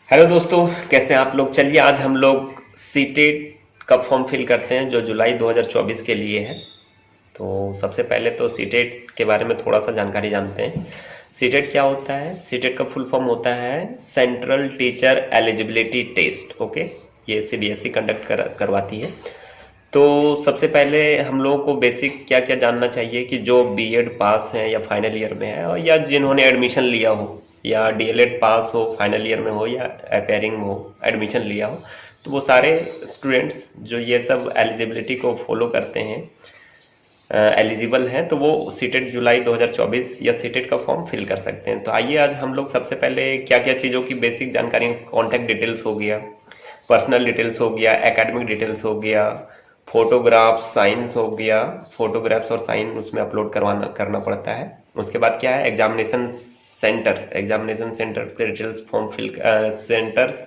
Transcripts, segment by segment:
Hello दोस्तों, कैसे हैं आप लोग। चलिए आज हम लोग सीटेट का फॉर्म फिल करते हैं जो जुलाई 2024 के लिए है। तो सबसे पहले तो सीटेट के बारे में थोड़ा सा जानकारी जानते हैं। सीटेट क्या होता है। सीटेट का फुल फॉर्म होता है central teacher eligibility test. Okay, ये सीबीएसई कंडक्ट करवाती है। तो सबसे पहले हम लोगों को बेसिक क्या क्या जानना चाहिए कि जो बीएड पास हैं या फाइनल ईयर में है, और या जिन्होंने एडमिशन लिया हो, या डीएलएड पास हो, फाइनल ईयर में हो, या अपेयरिंग में हो, एडमिशन लिया हो, तो वो सारे स्टूडेंट्स जो ये सब एलिजिबिलिटी को फॉलो करते हैं, एलिजिबल हैं, तो वो सीटेट जुलाई 2024 या सीटेट का फॉर्म फिल कर सकते हैं। तो आइए आज हम लोग सबसे पहले क्या क्या चीज़ों की बेसिक जानकारी, कॉन्टैक्ट डिटेल्स हो गया, पर्सनल डिटेल्स हो गया, एकेडमिक डिटेल्स हो गया, फोटोग्राफ साइंस हो गया। फोटोग्राफ्स और साइन उसमें अपलोड करना पड़ता है। उसके बाद क्या है, एग्जामिनेशन सेंटर के डिटेल्स फॉर्म सेंटर्स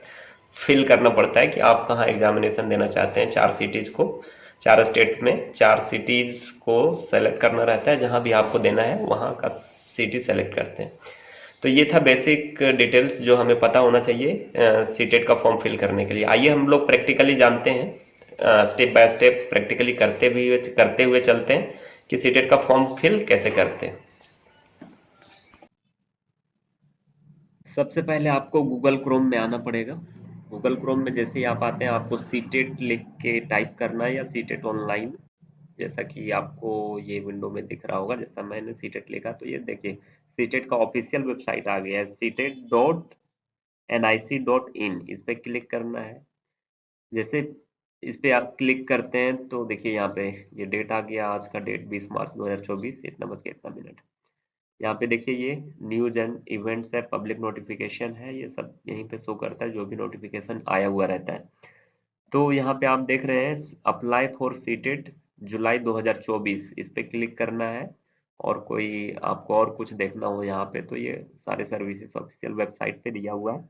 फिल करना पड़ता है कि आप कहाँ एग्जामिनेशन देना चाहते हैं। 4 सिटीज को, 4 स्टेट में 4 सिटीज को सेलेक्ट करना रहता है। जहाँ भी आपको देना है वहाँ का सिटी सेलेक्ट करते हैं। तो ये था बेसिक डिटेल्स जो हमें पता होना चाहिए सीटेट का फॉर्म फिल करने के लिए। आइए हम लोग प्रैक्टिकली जानते हैं, स्टेप बाय स्टेप प्रैक्टिकली करते हुए चलते हैं कि सीटेट का फॉर्म फिल कैसे करते हैं। सबसे पहले आपको गूगल क्रोम में आना पड़ेगा। गूगल क्रोम में जैसे ही आप आते हैं, आपको सीटेट लिख के टाइप करना है, या सीटेट ऑनलाइन, जैसा कि आपको ये विंडो में दिख रहा होगा। जैसा मैंने सीटेट लिखा तो ये देखिए सीटेट का ऑफिशियल वेबसाइट आ गया है, CTET.nic.in। इस पे क्लिक करना है। जैसे इस पे आप क्लिक करते हैं तो देखिए यहाँ पे ये डेट आ गया, आज का डेट 20 मार्च 2024, इतना बज के इतना मिनट। यहाँ पे देखिए ये न्यूज एंड इवेंट्स है, पब्लिक नोटिफिकेशन है, ये सब यहीं पे शो करता है, जो भी नोटिफिकेशन आया हुआ रहता है। तो यहाँ पे आप देख रहे हैं अप्लाई फॉर सीटेट जुलाई 2024, इस पे क्लिक करना है। और कोई आपको और कुछ देखना हो यहाँ पे तो ये सारे सर्विसेज ऑफिशियल वेबसाइट पे दिया हुआ है,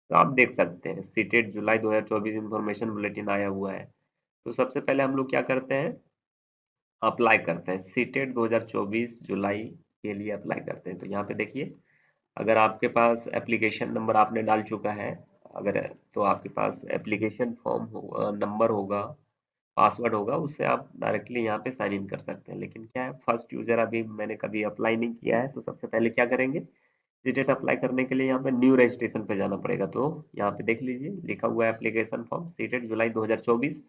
तो आप देख सकते हैं सीटेट जुलाई 2024 इंफॉर्मेशन बुलेटिन आया हुआ है। तो सबसे पहले हम लोग क्या करते हैं, अप्लाई करते हैं। सीटेट 2024 जुलाई के लिए अप्लाई करते हैं। तो यहाँ पे देखिए, अगर आपके पास एप्लीकेशन नंबर आपने डाल चुका है, अगर तो आपके पास एप्लीकेशन फॉर्म हो, नंबर होगा, पासवर्ड होगा, उससे आप डायरेक्टली यहाँ पे साइन इन कर सकते हैं। लेकिन क्या है, फर्स्ट यूजर अभी मैंने कभी अप्लाई नहीं किया है, तो सबसे पहले क्या करेंगे, सीटेट अप्लाई करने के लिए यहाँ पे न्यू रजिस्ट्रेशन पे जाना पड़ेगा। तो यहाँ पे देख लीजिए लिखा हुआ है एप्लीकेशन फॉर्म सीटेट जुलाई 2024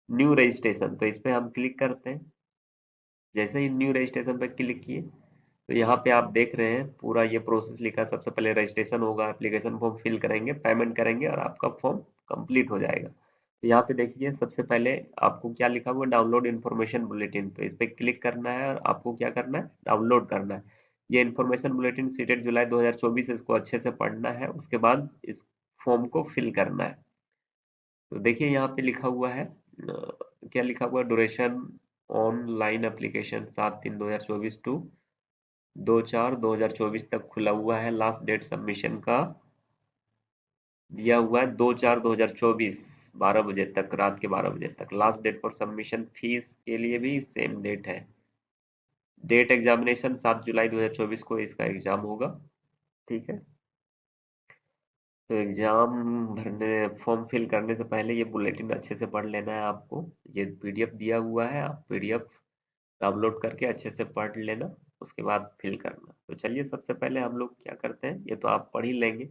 न्यू रजिस्ट्रेशन, तो इस पे हम क्लिक करते हैं। जैसे ही न्यू रजिस्ट्रेशन पे क्लिक किए तो यहाँ पे आप देख रहे हैं पूरा ये प्रोसेस लिखा है। सबसे पहले रजिस्ट्रेशन होगा, एप्लीकेशन फॉर्म फिल करेंगे, पेमेंट करेंगे, और आपका फॉर्म कंप्लीट हो जाएगा। तो यहाँ पे देखिए सबसे पहले आपको क्या लिखा हुआ है, डाउनलोड इन्फॉर्मेशन बुलेटिन, तो इस पे क्लिक करना है और आपको क्या करना है, डाउनलोड करना है। ये इन्फॉर्मेशन बुलेटिन सीटेट जुलाई 2024, इसको अच्छे से पढ़ना है, उसके बाद इस फॉर्म को फिल करना है। तो देखिए यहाँ पे लिखा हुआ है, क्या लिखा हुआ है, ड्यूरेशन ऑनलाइन एप्लीकेशन 7/3/2024 टू 2/4/2024 तक खुला हुआ है। लास्ट डेट सबमिशन का दिया हुआ है 2/4/2024 12 बजे तक, रात के 12 बजे तक। Last date for submission fees के लिए भी सेम डेट है। डेट एग्जामिनेशन 7 जुलाई 2024 को इसका एग्जाम होगा। ठीक है, तो एग्जाम भरने, फॉर्म फिल करने से पहले ये बुलेटिन अच्छे से पढ़ लेना है आपको। ये पीडीएफ दिया हुआ है, आप पीडीएफ डाउनलोड करके अच्छे से पढ़ लेना, उसके बाद फिल करना। तो चलिए सबसे पहले हम लोग क्या करते हैं, ये तो आप पढ़ ही लेंगे,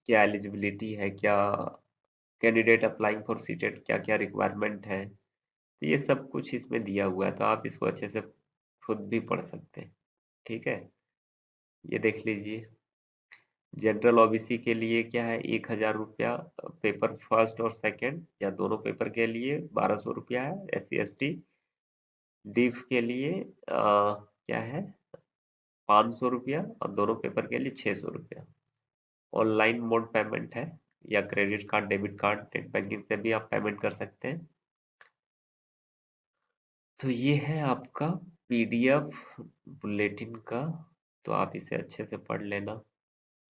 क्या एलिजिबिलिटी है, क्या कैंडिडेट अप्लाइंग फॉर सीटेट क्या क्या रिक्वायरमेंट है, तो ये सब कुछ इसमें दिया हुआ है, तो आप इसको अच्छे से खुद भी पढ़ सकते हैं। ठीक है, ये देख लीजिए। जनरल ओबीसी के लिए क्या है, 1,000 रुपया पेपर फर्स्ट और सेकंड, या दोनों पेपर के लिए 1,200 रुपया है। SC ST डीफ के लिए क्या है, 500 रुपया, और दोनों पेपर के लिए 600 रुपया। ऑनलाइन मोड पेमेंट है, या credit card, debit card, net banking से भी आप पेमेंट कर सकते हैं। तो ये है आपका पीडीएफ बुलेटिन का, तो आप इसे अच्छे से पढ़ लेना।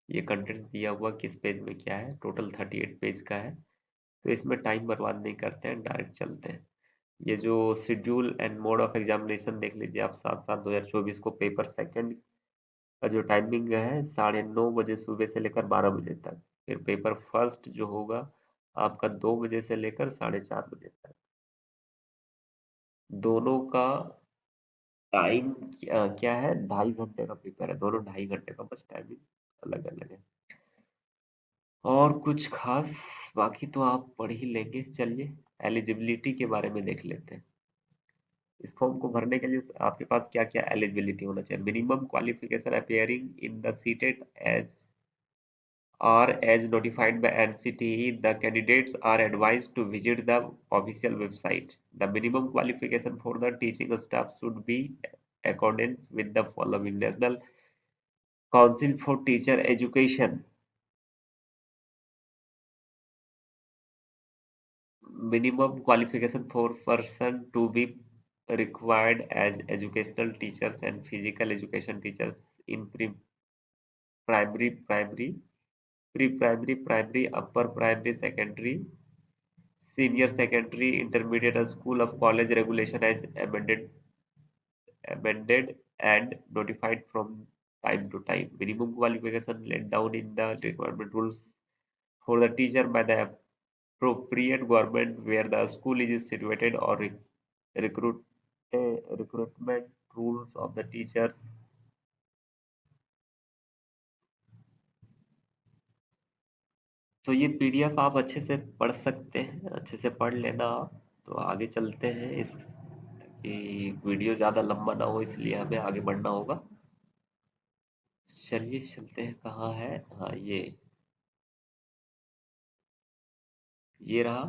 ये कंटेंट्स दिया हुआ किस पेज में क्या है, टोटल 38 पेज का है। तो इसमें टाइम बर्बाद नहीं करते हैं, डायरेक्ट चलते हैं। ये जो schedule and mode of examination देख लीजिए आप, 7/7/2024 को पेपर सेकंड का जो टाइमिंग है 9:30 बजे सुबह से लेकर 12 बजे तक। फिर पेपर फर्स्ट जो होगा आपका 2 बजे से लेकर 4:30 बजे तक। दोनों का टाइम क्या है, 2.5 घंटे का पेपर है, दोनों 2.5 घंटे का, बस टाइमिंग अलग अलग है। और कुछ खास बाकी तो आप पढ़ ही लेंगे। चलिए एलिजिबिलिटी के बारे में देख लेते हैं। इस फॉर्म को भरने के लिए आपके पास क्या क्या एलिजिबिलिटी होना चाहिए। Minimum qualification appearing in the CTET as or as notified by NCTE, the candidates are advised to visit the official website. The minimum qualification for the teaching staff should be accordance with the following: National Council for Teacher Education. Minimum qualification for person to be required as educational teachers and physical education teachers in primary, pre-primary, upper primary, secondary, senior secondary, intermediate school of college regulation as amended and notified from time to time. Minimum qualification laid down in the requirement rules for the teacher by the appropriate government where the school is situated, or recruit recruitment rules of the teachers। तो ये PDF आप अच्छे से पढ़ सकते हैं, अच्छे से पढ़ लेना आप। तो आगे चलते हैं, इस कि वीडियो ज़्यादा लंबा ना हो इसलिए हमें आगे बढ़ना होगा। चलिए चलते हैं, कहाँ है, हाँ ये रहा।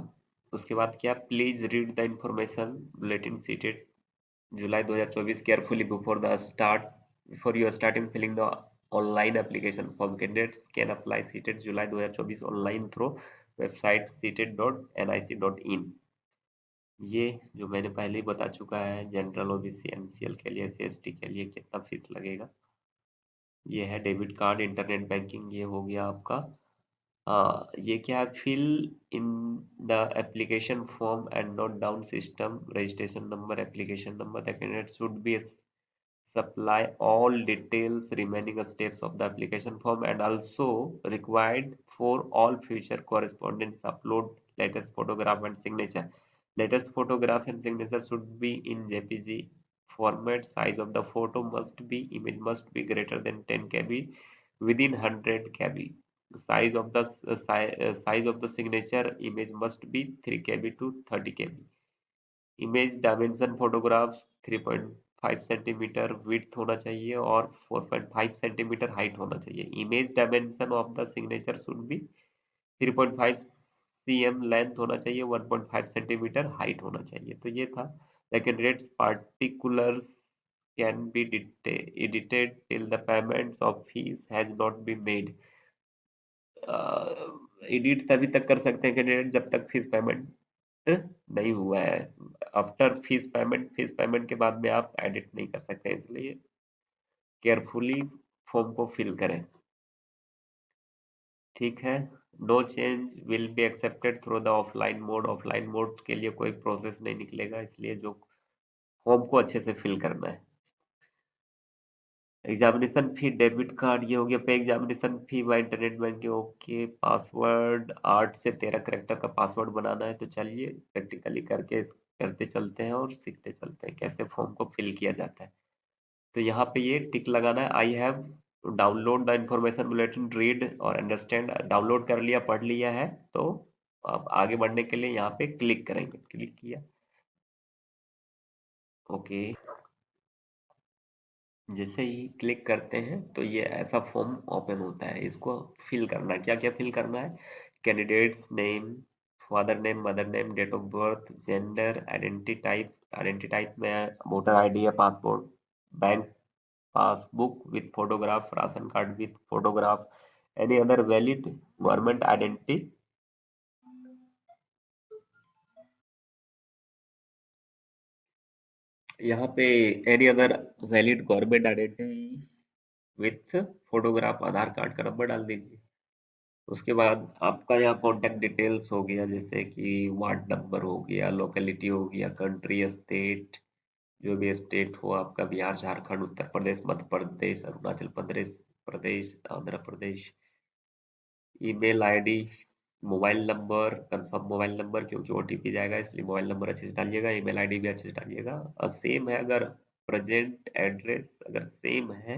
उसके बाद क्या, please read the information bulletin CTET July 2024 carefully before you starting filling the online application form. Candidates can apply CTET July 2024 online through website seated.nic.in। ये जो मैंने पहले ही बता चुका है, जनरल ओबीसी एनसीएल के लिए, एससी के लिए कितना फीस लगेगा। ये है डेबिट कार्ड, इंटरनेट बैंकिंग, ये हो गया आपका। ये क्या है, fill in the application form and note down system registration number, application number. The candidate should be supply all details remaining steps of the application form and also required for all future correspondence upload latest photograph and signature. Latest photograph and signature should be in jpg format. Size of the photo must be, image must be greater than 10 kb within 100 kb. Size of the signature image must be 3 kb to 30 kb. Image dimension photographs 3.5 centimetre width होना चाहिए और 4.5 centimetre height होना चाहिए। Image dimension of the signature should be 3.5 cm length होना चाहिए, 1.5 centimetre height होना चाहिए। तो ये था। The candidates particulars can be edited till the payments of fees has not been made। Edit तभी तक कर सकते हैं कैंडिडेट जब तक फीस पेमेंट नहीं हुआ है। आफ्टर फीस पेमेंट के बाद में आप एडिट नहीं कर सकते, इसलिए केयरफुली फॉर्म को फिल करें। ठीक है। No change will be accepted through the offline mode. Offline mode के लिए कोई प्रोसेस नहीं निकलेगा, इसलिए जो फॉर्म को अच्छे से फिल करना है। एग्जामिनेशन फी, डेबिट कार्ड, ये हो गया। Pay examination fee by internet banking, okay. Password 8 से 13 करेक्टर का पासवर्ड बनाना है। तो चलिए प्रैक्टिकली करके करते चलते हैं और सीखते चलते हैं कैसे फॉर्म को फिल किया जाता है। तो यहाँ पे ये टिक लगाना है, I have download the information bulletin, read और अंडरस्टैंड। डाउनलोड कर लिया, पढ़ लिया है, तो आप आगे बढ़ने के लिए यहाँ पे क्लिक करेंगे। क्लिक किया, ओके। जैसे ही क्लिक करते हैं तो ये ऐसा फॉर्म ओपन होता है। इसको फिल करना है। क्या क्या फिल करना है, candidates name, father name, mother name, date of birth, gender, identity type में वोटर आईडी है, passport, bank passbook with photograph, ration card with photograph, any other valid government identity. यहाँ पे any other valid government identity with photograph, Aadhaar card का नंबर डाल दीजिए। उसके बाद आपका यहाँ कॉन्टेक्ट डिटेल्स हो गया, जैसे कि वार्ड नंबर हो गया, लोकेलिटी हो गया, कंट्री, स्टेट, जो भी स्टेट हो आपका, Bihar, Jharkhand, Uttar Pradesh, Madhya Pradesh, Arunachal Pradesh, Andhra Pradesh, email ID, mobile number, confirm mobile number, क्योंकि ओटीपी जाएगा इसलिए मोबाइल नंबर अच्छे से डालिएगा, ईमेल आईडी भी अच्छे से डालिएगा। और सेम है, अगर प्रेजेंट एड्रेस अगर सेम है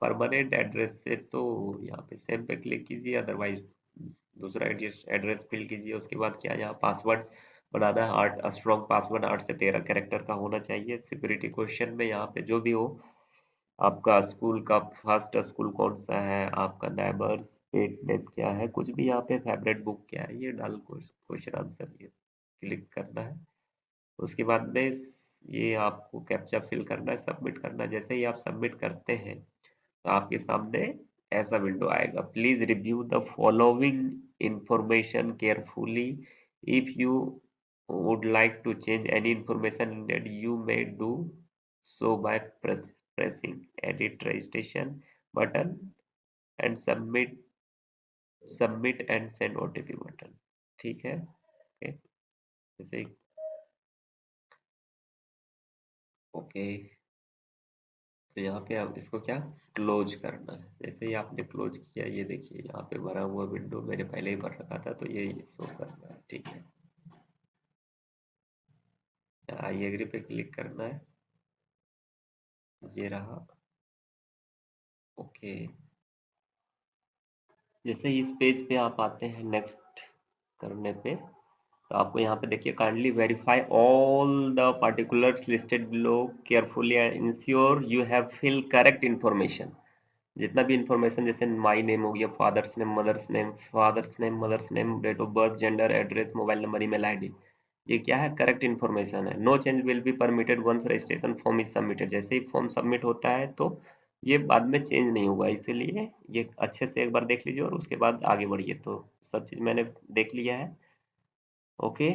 परमानेंट एड्रेस से तो यहाँ पे सेम पे क्लिक कीजिए, अदरवाइज दूसरा एड्रेस एड्रेस फिल कीजिए। उसके बाद क्या, यहाँ पासवर्ड बनाना है, 8 स्ट्रॉन्ग पासवर्ड 8 से 13 कैरेक्टर का होना चाहिए। सिक्योरिटी क्वेश्चन में यहाँ पे जो भी हो, आपका स्कूल का फर्स्ट स्कूल कौन सा है, आपका नेबर्स पेट नेम क्या है, कुछ भी यहाँ पे फेवरेट बुक क्या है, ये डाल क्वेश्चन आंसर ये क्लिक करना है। उसके बाद में ये आपको कैप्चा फिल करना है, सबमिट करना है। जैसे ही आप सबमिट करते हैं तो आपके सामने ऐसा विंडो आएगा, please review the following information carefully, if you would like to change any information that you may do so by pressing edit registration button and submit and send OTP button। ठीक है, okay, जैसे okay. तो यहाँ पे आप इसको क्या close करना है। जैसे ही आपने क्लोज किया, ये देखिए यहाँ पे भरा हुआ विंडो मैंने पहले ही भर रखा था, तो ये शो करना है। ठीक है, आई एग्री पे क्लिक करना है, ये रहा, ओके। जैसे ही इस पेज पे आप आते हैं नेक्स्ट करने पे, तो आपको यहाँ पे देखिए, kindly verify all the particulars listed below carefully and ensure you have fill correct information. जितना भी इंफॉर्मेशन, जैसे माई नेम हो गया, father's name, mother's name, date of birth, gender, address, mobile number, email ID, ये क्या है, correct information है। No change will be permitted once registration form is submitted. जैसे ही फॉर्म सबमिट होता है तो ये बाद में चेंज नहीं होगा, इसीलिए ये अच्छे से एक बार देख लीजिए और उसके बाद आगे बढ़िए। तो सब चीज मैंने देख लिया है, ओके।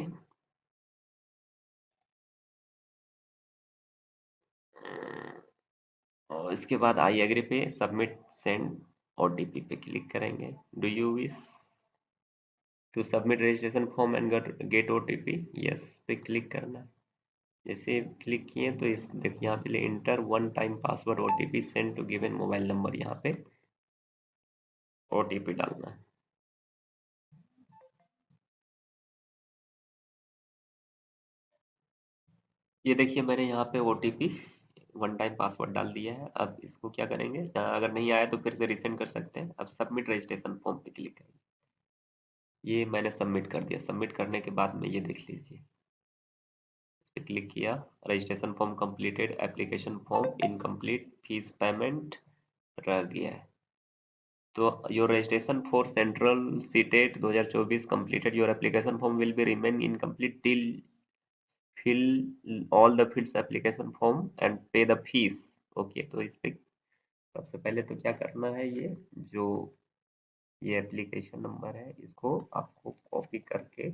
और इसके बाद आई एग्री पे सबमिट सेंड ओटीपी पे क्लिक करेंगे। Do you wish to submit registration form and get OTP, yes पे क्लिक करना है। जैसे क्लिक किए तो इस देखिए यहाँ पे enter one time password OTP send to given mobile number, यहाँ पे ओटीपी डालना है। ये देखिए मैंने यहाँ पे ओटीपी वन टाइम पासवर्ड डाल दिया है। अब इसको क्या करेंगे, अगर नहीं आया तो फिर से रिसेंड कर सकते हैं। अब सबमिट रजिस्ट्रेशन फॉर्म पे क्लिक करेंगे, ये मैंने सबमिट कर दिया। सबमिट करने के बाद में ये देख लीजिए, इस पे क्लिक किया, registration form completed, application form incomplete, fees payment रह गया है। तो your registration for central CTET 2024 completed, your application form will be remain incomplete till fill all the fields application form and pay the fees, okay. तो इस पे सबसे पहले तो क्या करना है, ये जो ये एप्लीकेशन नंबर है इसको आपको कॉपी करके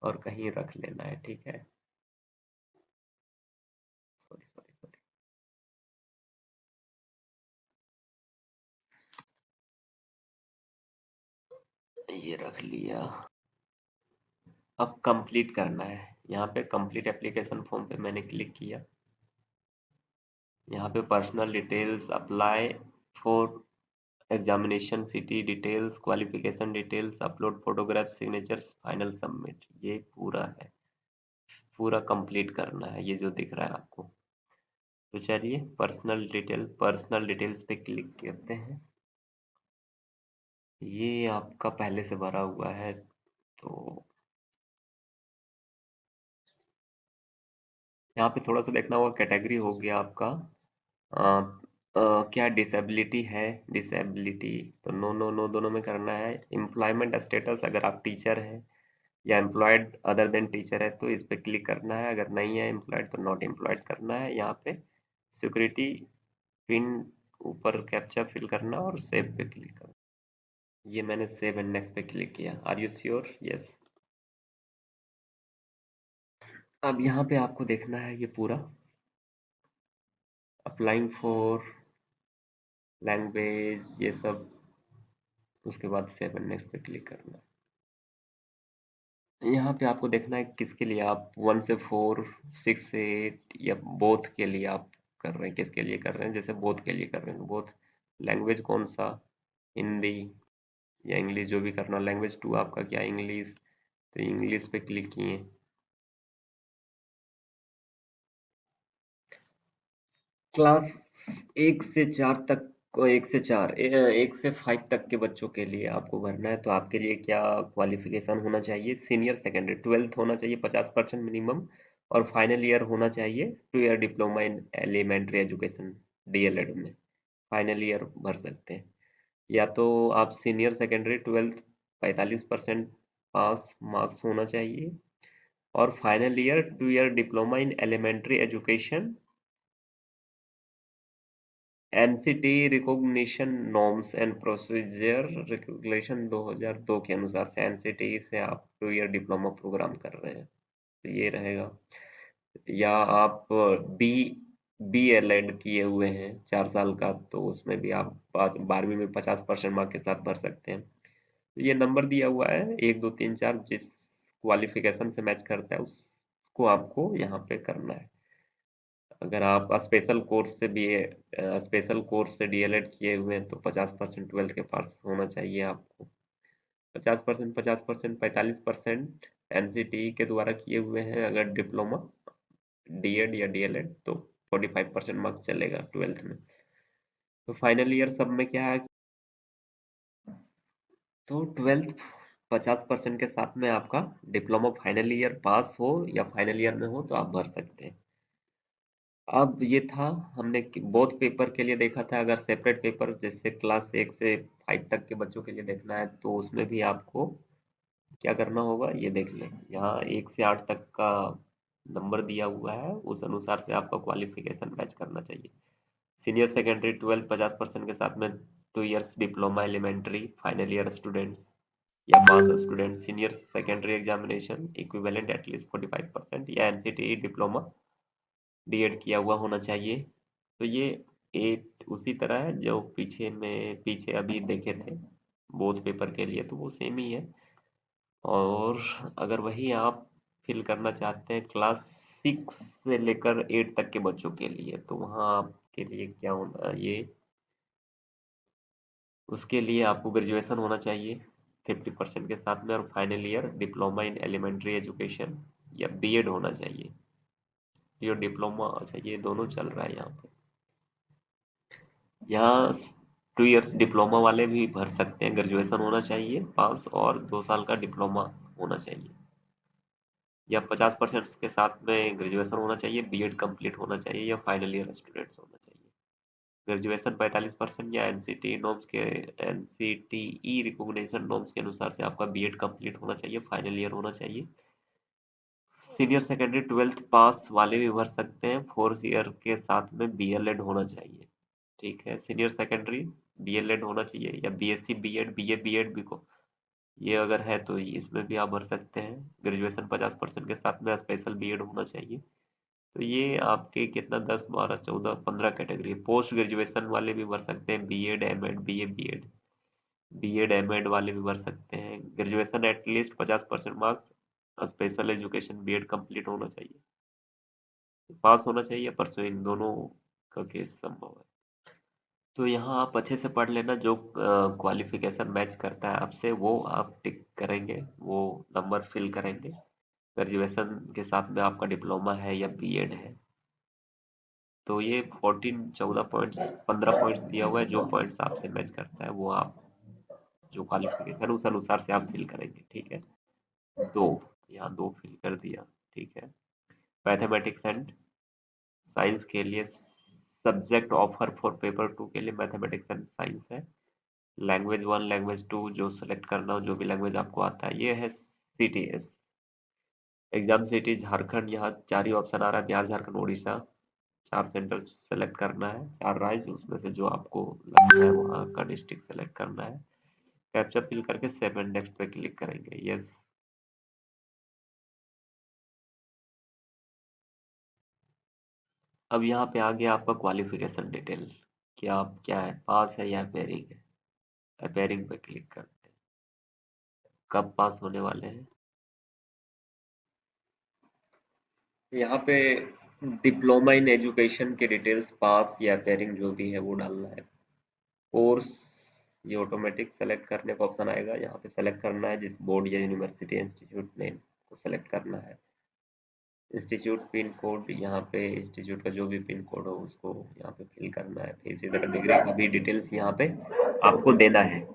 और कहीं रख लेना है, ठीक है। सॉरी सॉरी सॉरी, ये रख लिया। अब कंप्लीट करना है, यहाँ पे कंप्लीट एप्लीकेशन फॉर्म पे मैंने क्लिक किया। यहाँ पे personal details, apply for examination, city details, qualification details, upload photograph, signatures, final submit, ये पूरा है। पूरा कंप्लीट करना है ये जो दिख रहा है आपको। तो चलिए पर्सनल डिटेल्स पे क्लिक करते हैं। ये आपका पहले से भरा हुआ है, तो यहाँ पे थोड़ा सा देखना होगा। कैटेगरी हो गया आपका क्या डिसेबिलिटी है, डिसेबिलिटी तो नो नो नो दोनों में करना है। एम्प्लॉयमेंट स्टेटस, अगर आप टीचर हैं या एम्प्लॉयड अदर देन टीचर है तो इस पे क्लिक करना है। अगर नहीं है एम्प्लॉयड तो नॉट एम्प्लॉयड करना है। यहाँ पे सिक्योरिटी पिन ऊपर कैप्चा फिल करना और सेव पे क्लिक करना। ये मैंने सेव एंड नेक्स्ट पे क्लिक किया। Are you sure, yes. अब यहाँ पे आपको देखना है ये पूरा, अप्लाइंग फॉर लैंग्वेज ये सब, उसके बाद सेव एंड नेक्स्ट पे क्लिक करना है। यहाँ पे आपको देखना है किसके लिए आप 1 से 4, 6 से 8 या बोथ के लिए आप कर रहे हैं, किसके लिए कर रहे हैं। जैसे बोथ के लिए कर रहे हैं, बोथ लैंग्वेज कौन सा, हिंदी, या इंग्लिश जो भी करना, लैंग्वेज 2 आपका क्या इंग्लिश, तो इंग्लिश पे क्लिक किए। क्लास 1 से 4 तक को 1 से 4 1 से 5 तक के बच्चों के लिए आपको भरना है। तो आपके लिए क्या क्वालिफिकेशन होना चाहिए? सीनियर सेकेंडरी 12th होना चाहिए 50% मिनिमम, और फाइनल ईयर होना चाहिए 2 year diploma in elementary education DElEd में। फाइनल ईयर भर सकते हैं, या तो आप senior secondary 12th 45% pass marks होना चाहिए, और final year 2 year diploma in elementary education NCT recognition norms and procedure regulation 2002 के अनुसार से एनसीटी से आप 2 ईयर डिप्लोमा प्रोग्राम कर रहे हैं, तो ये रहेगा। या आप बी बी एल एड किए हुए हैं 4 साल का, तो उसमें भी आप 12वीं में 50% मार्क के साथ भर सकते हैं। तो ये नंबर दिया हुआ है 1 2 3 4, जिस क्वालिफिकेशन से मैच करता है उसको आपको यहाँ पे करना है। अगर आप स्पेशल कोर्स से डीएलएड किए हुए हैं तो 50% 12th के पास होना चाहिए आपको। 50%, 50%, 45% एनसीटी के द्वारा किए हुए हैं अगर डिप्लोमा डीएड या डीएलएड, तो 45% मार्क्स चलेगा 12th में। तो फाइनल ईयर सब में क्या है, तो 12th 50% के साथ में आपका डिप्लोमा फाइनल ईयर पास हो या फाइनल ईयर में हो तो आप भर सकते हैं। अब ये था, हमने बोथ पेपर के लिए देखा था। अगर सेपरेट पेपर जैसे क्लास 1 से 5 तक के बच्चों के लिए देखना है तो उसमें भी आपको क्या करना होगा, ये देख लें। यहाँ 1 से 8 तक का नंबर दिया हुआ है, उस अनुसार से आपका क्वालिफिकेशन मैच करना चाहिए। सीनियर सेकेंडरी 12th 50% के साथ में 2 years diploma elementary final year students या pass student senior secondary examination equivalent at least 45% या एनसीटी डिप्लोमा डीएड किया हुआ होना चाहिए। तो ये एक उसी तरह है जो पीछे अभी देखे थे बोथ पेपर के लिए, तो वो सेम ही है। और अगर वही आप फिल करना चाहते हैं क्लास 6 से लेकर 8 तक के बच्चों के लिए, तो वहाँ आपके लिए क्या होना ये, उसके लिए आपको ग्रेजुएशन होना चाहिए 50% के साथ में, और final year diploma in elementary education या बीएड होना चाहिए। ये डिप्लोमा, अच्छा ये दोनों चल रहा है यहाँ पे। यहाँ 2 ईयर्स डिप्लोमा वाले भी भर सकते हैं, ग्रेजुएशन होना चाहिए पास और 2 साल का डिप्लोमा होना चाहिए, या 50% के साथ में ग्रेजुएशन होना चाहिए, बीएड कंप्लीट होना चाहिए, या फाइनल ईयर स्टूडेंट्स होना चाहिए। ग्रेजुएशन 45% या एनसीटीई रिकॉग्निशन नॉर्म्स के अनुसार से आपका बीएड कंप्लीट होना चाहिए, फाइनल ईयर होना चाहिए। सीनियर सेकेंडरी 12th पास वाले भी भर सकते हैं, 4th ईयर के साथ में बीएलएड होना चाहिए। ठीक है, सीनियर सेकेंडरी बीएलएड होना चाहिए, या बीएससी बीएड बीए बीएड भी को, ये अगर है तो इसमें भी आप भर सकते हैं। ग्रेजुएशन 50% के साथ में स्पेशल बीएड होना चाहिए। तो ये आपके कितना 10 12 14 15 कैटेगरी। पोस्ट ग्रेजुएशन वाले भी भर सकते हैं, BEd MEd BA BEd MEd वाले भी भर सकते हैं। Graduation at least 50% marks, special education BEd complete होना चाहिए, पास होना चाहिए, परसुइंग दोनों का केस संभव है। तो यहाँ आप अच्छे से पढ़ लेना, जो क्वालिफिकेशन मैच करता है आपसे वो आप टिक करेंगे, वो नंबर फिल करेंगे। ग्रेजुएशन के साथ में आपका डिप्लोमा है या बीएड है, तो ये 14 पॉइंट्स 15 पॉइंट्स दिया हुआ है, जो पॉइंट्स आपसे मैच करता है वो आप जो क्वालिफिकेशन उस अनुसार से आप फिल करेंगे। ठीक है, दो, यहाँ 2 फिल कर दिया। ठीक है, मैथमेटिक्स एंड साइंस के लिए सब्जेक्ट ऑफर फॉर पेपर 2 के लिए मैथमेटिक्स एंड साइंस है। लैंग्वेज 1 लैंग्वेज 2 जो सेलेक्ट करना हो, जो भी लैंग्वेज आपको आता है, ये है सीटीएस एग्जाम सिटी झारखंड। यहाँ 4 ही ऑप्शन आ रहा है, बिहार झारखंड उड़ीसा। 4 सेंटर सेलेक्ट करना है, 4 राज्य, उसमें से जो आपको लगता है वहाँ का डिस्ट्रिक्ट सेलेक्ट करना है। कैप्चा फिल करके सेव एंड नेक्स्ट पे क्लिक करेंगे। यस, अब यहाँ पे आ गया आपका क्वालिफिकेशन डिटेल कि आप क्या है, पास है या अपेयरिंग है। अपेयरिंग पे क्लिक करते हैं, कब पास होने वाले हैं। यहाँ पे डिप्लोमा इन एजुकेशन के डिटेल्स, पास या अपेयरिंग जो भी है वो डालना है। कोर्स ये ऑटोमेटिक सेलेक्ट करने का ऑप्शन आएगा, यहाँ पे सेलेक्ट करना है जिस बोर्ड या यूनिवर्सिटी इंस्टीट्यूट नेम को सेलेक्ट करना है। इंस्टीट्यूट पिन कोड, यहाँ पे इंस्टीट्यूट का जो भी पिन कोड हो उसको यहाँ पे फिल करना है। फिर इसी तरह डिग्री का भी डिटेल्स यहाँ पे आपको देना है।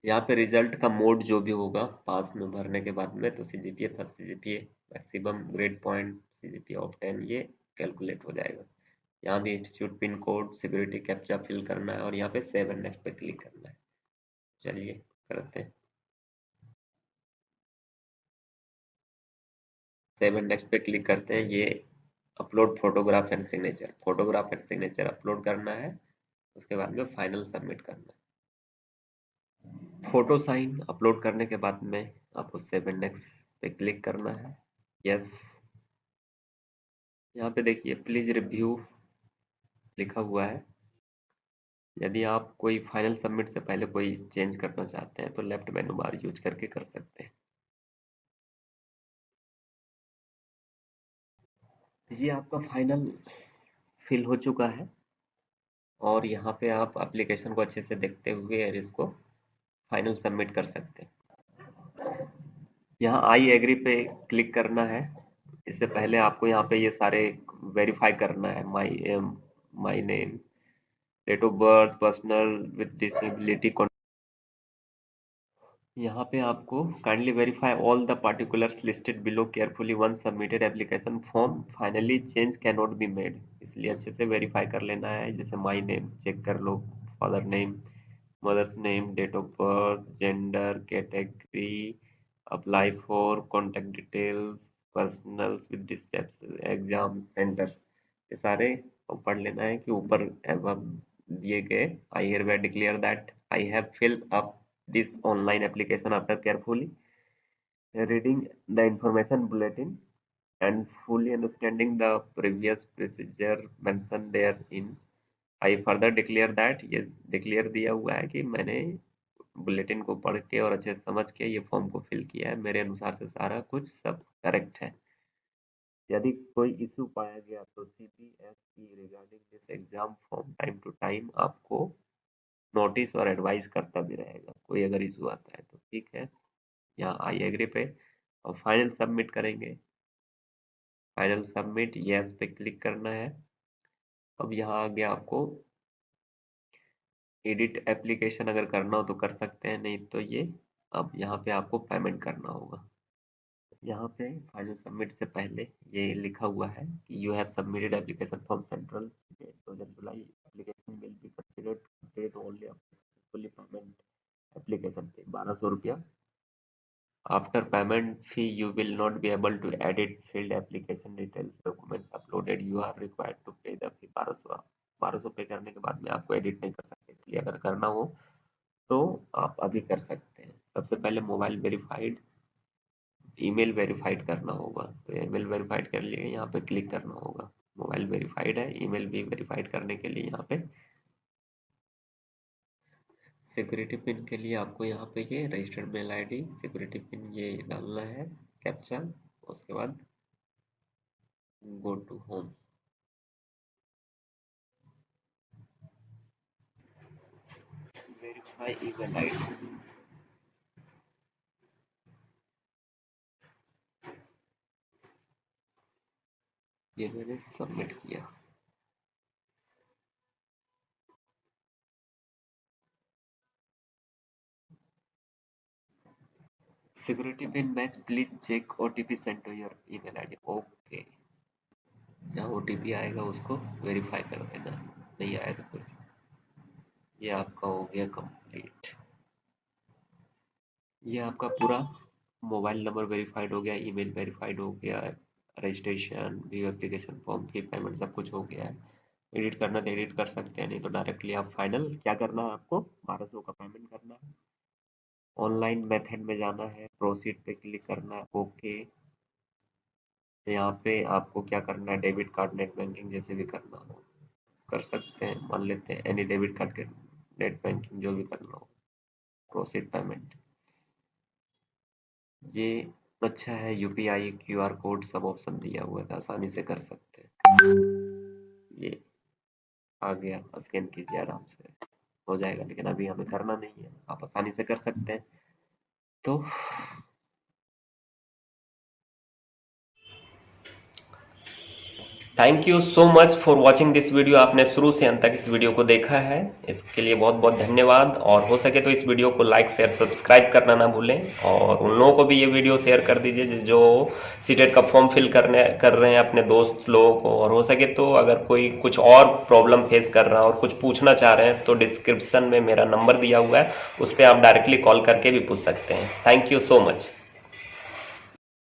यहाँ पे रिजल्ट का मोड जो भी होगा पास में भरने के बाद में, तो सीजीपीए था, CGPA maximum grade point, CGPA of 10 ये कैलकुलेट हो जाएगा। यहाँ भी institute pin code, security captcha fill करना है और यहाँ पे सेव एंड नेक्स्ट पे क्लिक करना है। चलिए करते हैं। सेव एंड नेक्स्ट पे क्लिक करते हैं। ये upload photograph and signature, photograph and signature upload करना है। उसके बाद में फाइनल सबमिट करना है। फोटो साइन अपलोड करने के बाद में आपको सेव एंड नेक्स्ट पे क्लिक करना है। यस, यहाँ पे देखिए प्लीज रिव्यू लिखा हुआ है। यदि आप कोई फाइनल सबमिट से पहले कोई चेंज करना चाहते हैं तो लेफ्ट मेनू बार यूज करके कर सकते हैं। ये आपका फाइनल फिल हो चुका है और यहाँ पे आप एप्लीकेशन को अच्छे से देखते हुए और इसको फाइनल सबमिट कर सकते हैं। यहाँ आई एग्री पे क्लिक करना है। इससे पहले आपको यहाँ पे ये सारे वेरीफाई करना है। My name, date of birth, personal with disability. यहाँ पे आपको kindly verify all the particulars listed below carefully once submitted application form finally change can not be made. इसलिए अच्छे से वेरीफाई कर लेना है। जैसे माई नेम चेक कर लो, father name, mother's name, date of birth, gender, category, apply for, contact details, personals with exam centre, ये सारे पढ़ लेना है कि ऊपर दिए गए I hereby declare that I have filled up this online application after carefully reading the information bulletin and fully understanding the previous procedure mentioned therein. I further declare that, ये डिक्लेयर दिया हुआ है कि मैंने bulletin को पढ़ के और अच्छे से समझ के ये फॉर्म को फिल किया है, मेरे अनुसार से सारा कुछ सब करेक्ट है। यदि कोई इशू पाया गया तो CPSE regarding this exam form time to time आपको नोटिस और एडवाइस करता भी रहेगा, कोई अगर इशू आता है तो। ठीक है, यहाँ आई एग्री पे और फाइनल सबमिट करेंगे। फाइनल सबमिट यस पे क्लिक करना है। अब यहाँ आगे आपको एडिट एप्लीकेशन अगर करना हो तो कर सकते हैं, नहीं तो ये अब यहाँ पे आपको पेमेंट करना होगा। यहाँ पे फाइनल सबमिट से पहले ये लिखा हुआ है कि you have submitted application from central July, application will be considered complete only after successfully payment application पे 1200 रुपया। After payment fee, you will not be able to edit field application details, documents uploaded. You are required to pay the fee 1200। 1200 पे करने के बाद में आपको edit नहीं कर सकते, इसलिए अगर करना हो तो आप अभी कर सकते हैं। सबसे पहले मोबाइल वेरीफाइड, ईमेल वेरीफाइड करना होगा, तो ईमेल वेरीफाइड कर लिए यहाँ पे क्लिक करना होगा। मोबाइल वेरीफाइड है, ईमेल भी वेरीफाइड करने के लिए यहाँ पे सिक्योरिटी पिन के लिए आपको यहाँ पे ये registered mail ID, security pin ये डालना है, कैप्चा, उसके बाद go to home. Verify email ID, ये मैंने सबमिट किया। Security pin match, please check OTP send to your email ID. Okay, जहाँ ओटीपी आएगा उसको वेरीफाई कर देना, नहीं आया तो फिर ये आपका हो गया कंप्लीट। ये आपका पूरा मोबाइल नंबर वेरीफाइड हो गया, ईमेल वेरीफाइड हो गया, रजिस्ट्रेशन, व्यू एप्लीकेशन फॉर्म की पेमेंट सब कुछ हो गया है। एडिट करना तो एडिट कर सकते हैं, नहीं तो डायरेक्टली आप फाइनल क्या करना है, आपको 1200 का पेमेंट करना है। ऑनलाइन मेथड में जाना है, प्रोसीड पे क्लिक करना है, ओके। तो यहाँ पे आपको क्या करना है, डेबिट कार्ड, नेट बैंकिंग जैसे भी करना हो कर सकते हैं। मान लेते हैं एनी डेबिट कार्ड के, नेट बैंकिंग जो भी करना हो, प्रोसीड पेमेंट। ये अच्छा है, यूपीआई, क्यूआर कोड सब ऑप्शन दिया हुआ था, आसानी से कर सकते हैं। ये आ गया, स्कैन कीजिए आराम से। हो जाएगा, लेकिन अभी हमें करना नहीं है, आप आसानी से कर सकते हैं। तो thank you so much for watching this video. आपने शुरू से अंत तक इस वीडियो को देखा है, इसके लिए बहुत बहुत धन्यवाद। और हो सके तो इस वीडियो को लाइक शेयर सब्सक्राइब करना ना भूलें, और उन लोगों को भी ये वीडियो शेयर कर दीजिए जो सीटेट का फॉर्म फिल कर रहे हैं अपने दोस्त लोगों को। और हो सके तो अगर कोई कुछ और प्रॉब्लम फेस कर रहा है और कुछ पूछना चाह रहे हैं तो डिस्क्रिप्शन में मेरा नंबर दिया हुआ है, उस पर आप डायरेक्टली कॉल करके भी पूछ सकते हैं। Thank you so much.